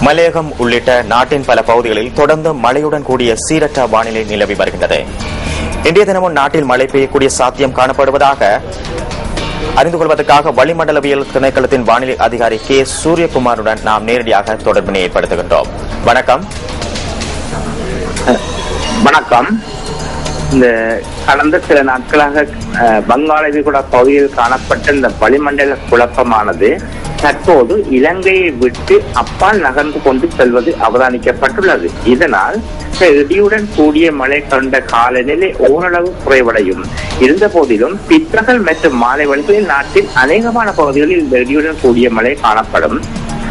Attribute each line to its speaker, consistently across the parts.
Speaker 1: மலையகம் உள்ளிட்ட நாட்டின் பல பகுதிகளில் தொடர்ந்து மழையுடன் கூடிய சீரற்ற வானிலை நிலவி வருகின்றது. இன்றைய தினமும் நாட்டில் மழை பெய்யக்கூடிய சாத்தியம் காணப்படுவதாக அறிந்து கொள்வதற்காக வளிமண்டலவியல் திணைக்களத்தின் வானிலை அதிகாரி கே சூரியகுமாருடன் நாம் நேரடியாக தொடர்பினை ஏற்படுத்துகின்றோம். வணக்கம்.
Speaker 2: வணக்கம். இந்த கடந்த சில நாட்களாக வங்காள விரிகுடா பகுதியில் காணப்பட்ட இந்த வளிமண்டல குழப்பமானது தற்போது இலங்கையை விட்டு அப்பால் நகர்ந்து கொண்டு செல்வது அவதானிக்கப்பட்டுள்ளது. இதனால் இடியுடன் கூடிய மழை கொண்ட காலநிலை ஓரளவு குறைவடையும். இருந்த போதிலும் பிற்பகல் மற்றும் மாலை வேளைகளில் நாட்டின் அநேகமான பகுதிகளில் இந்த இடியுடன் கூடிய மழை காணப்படும்.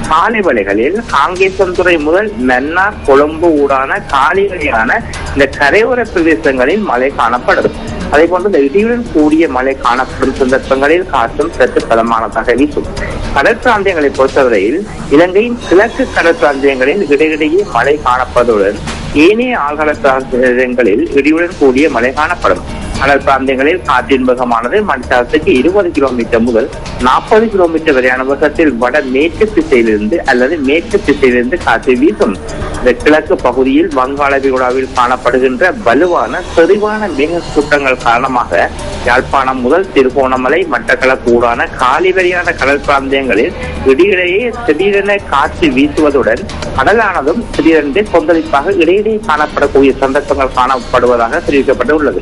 Speaker 2: காலை வேளைகளில் காங்கேசன்துறை முதல் மன்னார் கொழும்பு ஊடான காலியான இந்த கரையோர பிரதேசங்களில் மழை காணப்படும். அதே போன்று இந்த இடியுடன் கூடிய மழை காணப்படும் சந்தர்ப்பங்களில் காற்றும் சற்று பலமானதாக வீசும். கடல் பிராந்தியங்களை பொறுத்தவரையில் இலங்கையின் கிழக்கு கடல் பிராந்தியங்களில் இடையிடையே மழை காணப்படுவதுடன் ஏனைய ஆழ்கடல் பிராந்தியங்களில் இடியுடன் கூடிய மழை காணப்படும். கடல் பிராந்தியங்களில் காற்றின் வேகமானது மணிக்கு 20 கிலோமீட்டர் முதல் 40 கிலோமீட்டர் வரையான வேகத்தில் வட மேற்கு திசையிலிருந்து அல்லது மேற்கு திசையிலிருந்து காற்று வீசும். இந்த கிழக்கு பகுதியில் வங்காள விரிகுடாவில் காணப்படுகின்ற வலுவான செறிவான மேக கூட்டங்கள் காரணமாக யாழ்ப்பாணம் முதல் திருகோணமலை மட்டக்களப்பு ஊடான காலிவரியான கடல் பிராந்தியங்களில் இடையிடையே திடீரென காற்று வீசுவதுடன் கடலானதும் திடீரென்று கொந்தளிப்பாக இடையிடையே காணப்படக்கூடிய சந்தர்ப்பங்கள் காணப்படுவதாக தெரிவிக்கப்பட்டுள்ளது.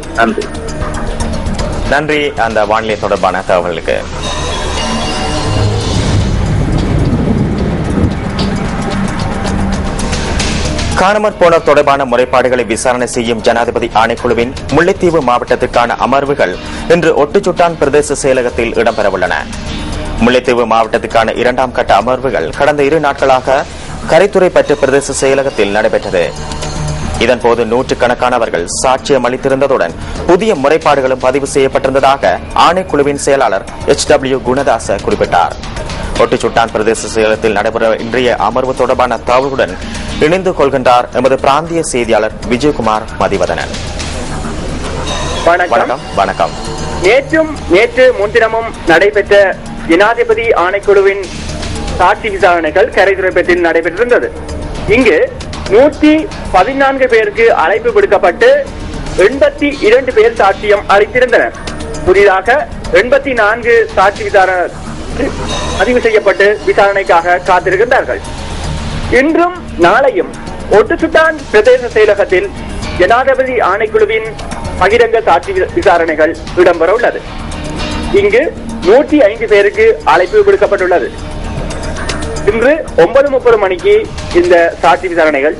Speaker 1: நன்றி அந்த வானிலை தொடர்பான தகவல்களுக்கு. காணாமற் போனோர் தொடர்பான முறைப்பாடுகளை விசாரணை செய்யும் ஜனாதிபதி ஆணைக்குழுவின் முல்லைத்தீவு மாவட்டத்திற்கான அமர்வுகள் இன்று ஒட்டுச்சுட்டான் பிரதேச செயலகத்தில் இடம்பெறவுள்ளன. முல்லைத்தீவு மாவட்டத்திற்கான 2ஆம் கட்ட அமர்வுகள் கடந்த 2 நாட்களாக கரைத்துறை பற்று பிரதேச செயலகத்தில் நடைபெற்றது. இதன்போது 100கணக்கானவர்கள் சாட்சியம் அளித்திருந்ததுடன் புதிய முறைப்பாடுகளும் பதிவு செய்யப்பட்டிருந்ததாக ஆணைக்குழுவின் செயலாளர் HW குணதாச குறிப்பிட்டார். ஒட்டுச்சுட்டான் பிரதேச செயலகத்தில் நடைபெற இன்றைய அமர்வு தொடர்பான தகவல்களுடன் இணைந்து கொள்கின்றார் எமது பிராந்திய செய்தியாளர் விஜயகுமார் மதிவதனன். வணக்கம்.
Speaker 3: நேற்று முன்தினமும் நடைபெற்ற ஜனாதிபதி ஆணைக்குழுவின் சாட்சி விசாரணைகள் கரைத்துறை பற்றில் நடைபெற்றிருந்தது. இங்கு 114 பேருக்கு அழைப்பு விடுக்கப்பட்டு 82 பேர் சாட்சியம் அளித்திருந்தனர். புதிதாக 84 சாட்சி விசாரணை பதிவு செய்யப்பட்டு விசாரணைக்காக காத்திருக்கின்றார்கள். இன்றும் நாளையும் ஒட்டுச்சுட்டான் பிரதேச செயலகத்தில் ஜனாதிபதி ஆணைக்குழுவின் பகிரங்க சாட்சி விசாரணைகள் இடம்பெற உள்ளது. இங்கு 105 பேருக்கு அழைப்பு விடுக்கப்பட்டுள்ளது. இன்று 9:30 மணிக்கு இந்த சாட்சி விசாரணைகள்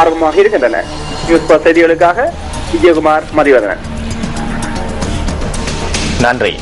Speaker 3: ஆரம்பமாக இருக்கின்றன. நியூஸ் செய்திகளுக்காக விஜயகுமார் மதிவதனன்.
Speaker 1: நன்றி.